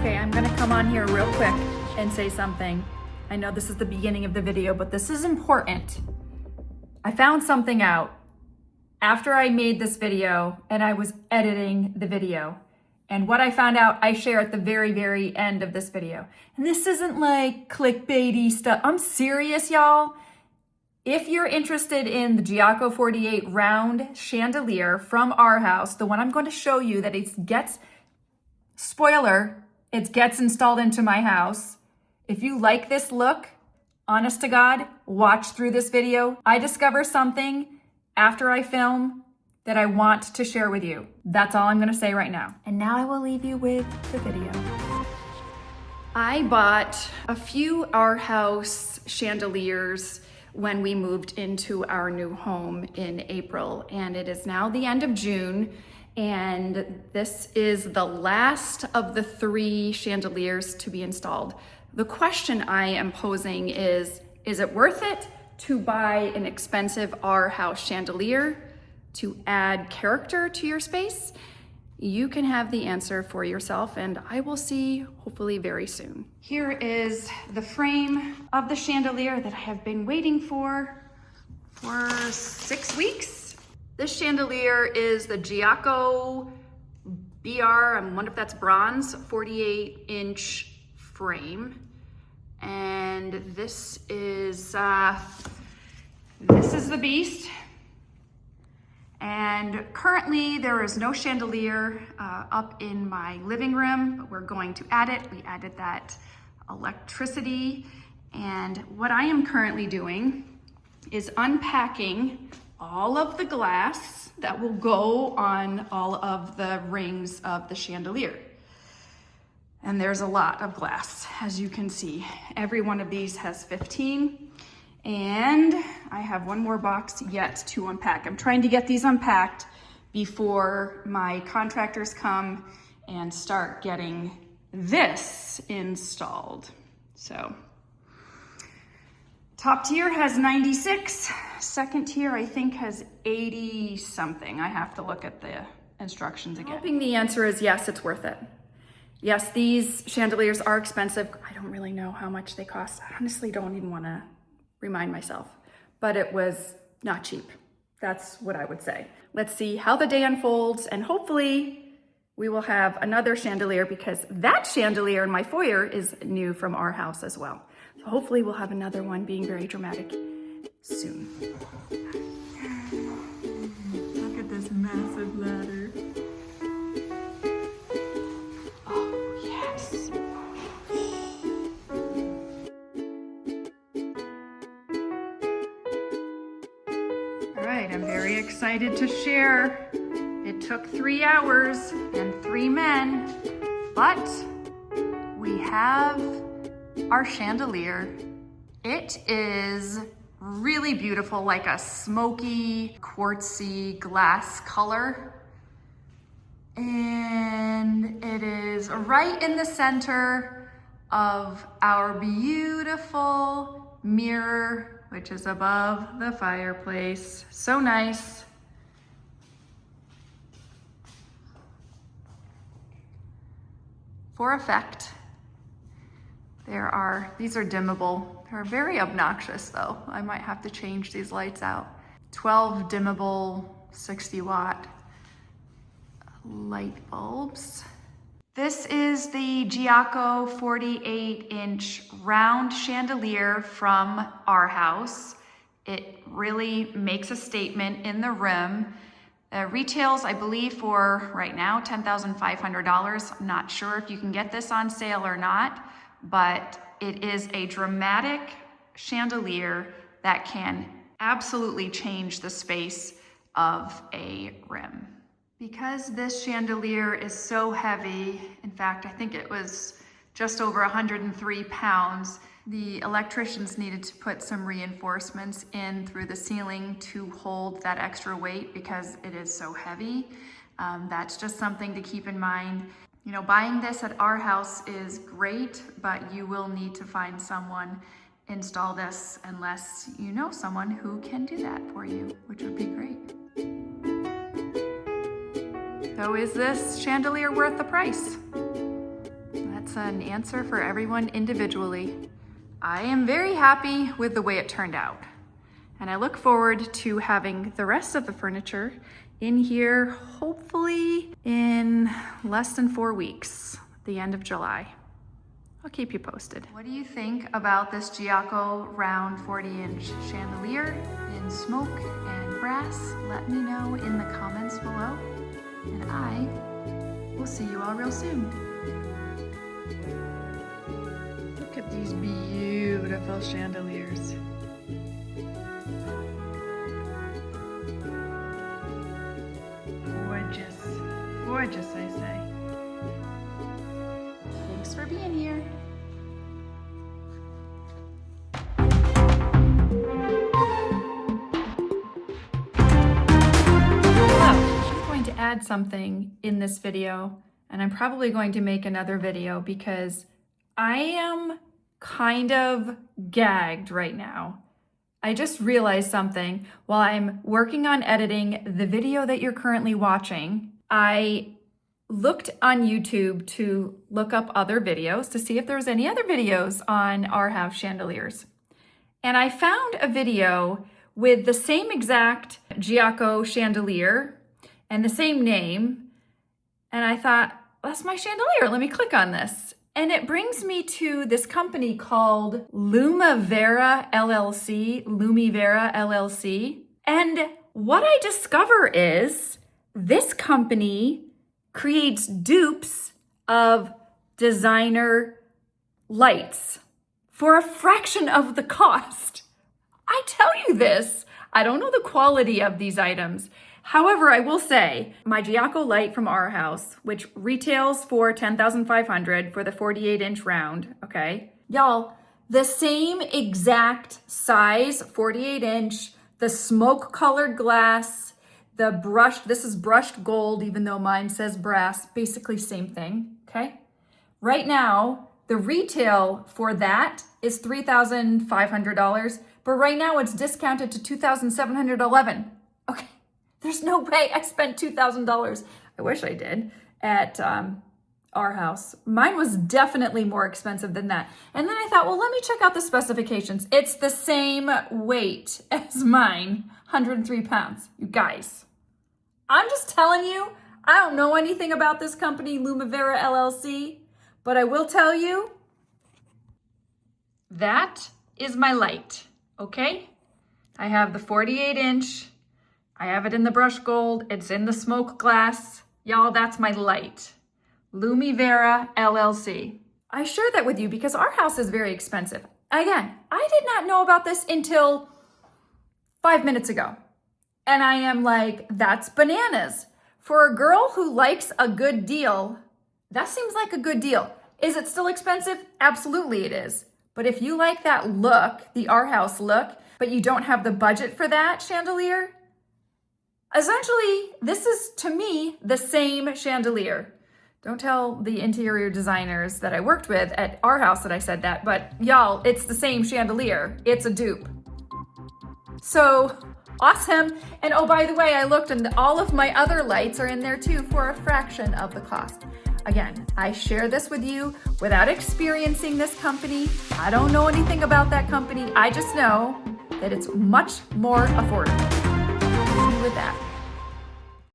Okay, I'm gonna come on here real quick and say something. I know this is the beginning of the video, but this is important. I found something out after I made this video and I was editing the video. And what I found out, I share at the very, very end of this video. And this isn't like clickbaity stuff. I'm serious, y'all. If you're interested in the Giaco 48 round chandelier from Arhaus, the one I'm going to show you that it gets installed into my house. If you like this look, honest to God, watch through this video. I discover something after I film that I want to share with you. That's all I'm gonna say right now. And now I will leave you with the video. I bought a few Arhaus chandeliers when we moved into our new home in April, and it is now the end of June, and this is the last of the 3 chandeliers to be installed. The question I am posing is it worth it to buy an expensive Arhaus chandelier to add character to your space? You can have the answer for yourself, and I will see hopefully very soon. Here is the frame of the chandelier that I have been waiting for 6 weeks. This chandelier is the Giaco BR, I wonder if that's bronze, 48-inch frame. And this is the beast. And currently there is no chandelier up in my living room, but we're going to add it. We added that electricity. And what I am currently doing is unpacking all of the glass that will go on all of the rings of the chandelier. And there's a lot of glass, as you can see. Every one of these has 15. And I have one more box yet to unpack. I'm trying to get these unpacked before my contractors come and start getting this installed. So, top tier has 96. Second tier, I think, has 80 something. I have to look at the instructions again. I'm hoping the answer is yes, it's worth it. Yes, these chandeliers are expensive. I don't really know how much they cost. I honestly don't even want to remind myself, but it was not cheap. That's what I would say. Let's see how the day unfolds, and hopefully we will have another chandelier, because that chandelier in my foyer is new from Arhaus as well. So hopefully we'll have another one being very dramatic soon. Look at this massive ladder. I'm very excited to share. It took 3 hours and 3 men, but we have our chandelier. It is really beautiful, like a smoky, quartzy glass color. And it is right in the center of our beautiful mirror, which is above the fireplace. So nice. For effect, these are dimmable. They're very obnoxious though. I might have to change these lights out. 12 dimmable 60-watt light bulbs. This is the Giaco 48-inch round chandelier from Arhaus. It really makes a statement in the room. Retails, I believe, for right now, $10,500. I'm not sure if you can get this on sale or not, but it is a dramatic chandelier that can absolutely change the space of a room. Because this chandelier is so heavy, in fact, I think it was just over 103 pounds, the electricians needed to put some reinforcements in through the ceiling to hold that extra weight because it is so heavy. That's just something to keep in mind. You know, buying this at Arhaus is great, but you will need to find someone install this unless you know someone who can do that for you, which would be great. So is this chandelier worth the price? Let's That's an answer for everyone individually. I am very happy with the way it turned out. And I look forward to having the rest of the furniture in here, hopefully in less than 4 weeks, the end of July. I'll keep you posted. What do you think about this Giaco round 40-inch chandelier in smoke and brass? Let me know in the comments below, and I will see you all real soon. Look at these beautiful chandeliers. Gorgeous, gorgeous, I say. Thanks for being here. I'm going to add something in this video, and I'm probably going to make another video because I am kind of gagged right now. I just realized something while I'm working on editing the video that you're currently watching. I looked on YouTube to look up other videos to see if there's any other videos on Arhaus chandeliers. And I found a video with the same exact Giaco chandelier and the same name. And I thought, that's my chandelier. Let me click on this. And it brings me to this company called Lumivera LLC. And what I discover is this company creates dupes of designer lights for a fraction of the cost. I tell you this, I don't know the quality of these items. However, I will say my Giaco light from Arhaus, which retails for $10,500 for the 48-inch round, okay? Y'all, the same exact size, 48-inch, the smoke-colored glass, the brushed, this is brushed gold, even though mine says brass, basically same thing, okay? Right now, the retail for that is $3,500, but right now it's discounted to $2,711, okay? There's no way I spent $2,000. I wish I did at Arhaus. Mine was definitely more expensive than that. And then I thought, well, let me check out the specifications. It's the same weight as mine, 103 pounds. You guys, I'm just telling you, I don't know anything about this company, Lumivera LLC, but I will tell you, that is my light, okay? I have the 48-inch. I have it in the brushed gold. It's in the smoke glass. Y'all, that's my light. Lumivera LLC. I share that with you because Arhaus is very expensive. Again, I did not know about this until 5 minutes ago. And I am like, that's bananas. For a girl who likes a good deal, that seems like a good deal. Is it still expensive? Absolutely it is. But if you like that look, the Arhaus look, but you don't have the budget for that chandelier, essentially, this is, to me, the same chandelier. Don't tell the interior designers that I worked with at Arhaus that I said that, but y'all, it's the same chandelier. It's a dupe. So, awesome. And oh, by the way, I looked and all of my other lights are in there too for a fraction of the cost. Again, I share this with you without experiencing this company. I don't know anything about that company. I just know that it's much more affordable. With that.